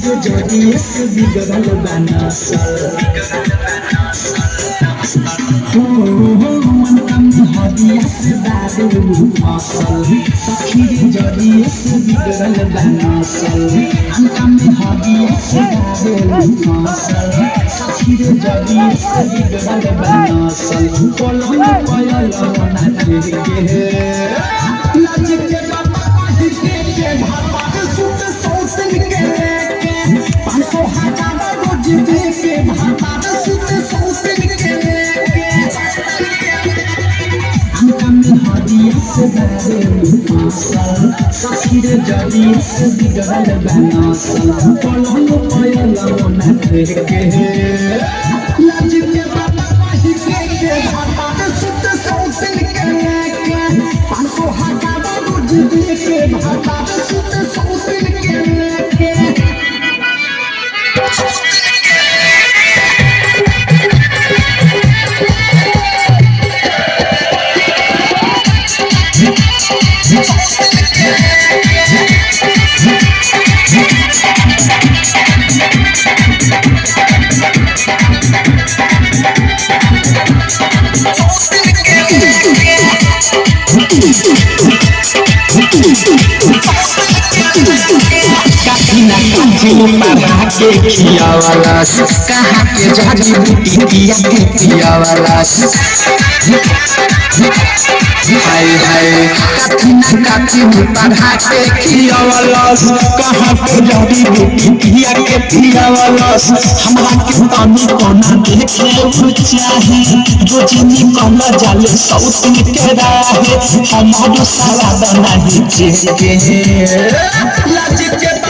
सखीरे जड़िए से बिगड़ल बनसल मन कम हदिया से दारू फसल सखीरे जड़िए से बिगड़ल बनसल मन कम हदिया से दारू फसल सखीरे जड़िए से बिगड़ल बनसल पलंग पयल बना के लाज के बाबा के भापा सुत सौतन के लेके 500,000 रोज दे के भापा सुत सौतन के लेके हमका में हदिया से दारू फसल सखीरे जड़िए से बिगड़ल बनसल पलंग पयल बना के लाज के बाबा के भापा सुत सौतन के लेके 500,000 रोज दे के भापा सुत सौतन के लेके काकीना काकी पढ़ा के खियावाला कहाँ के जड़ी बूटी पिया के पियावाला हाय हाय काकीना काकी पढ़ा के खियावाला कहाँ के जड़ी बूटी पिया के पियावाला हमरा के तानी कोना देखे चाहे रोज निकल जाले सौतन के राहे हमारो सारा नहीं के लाज के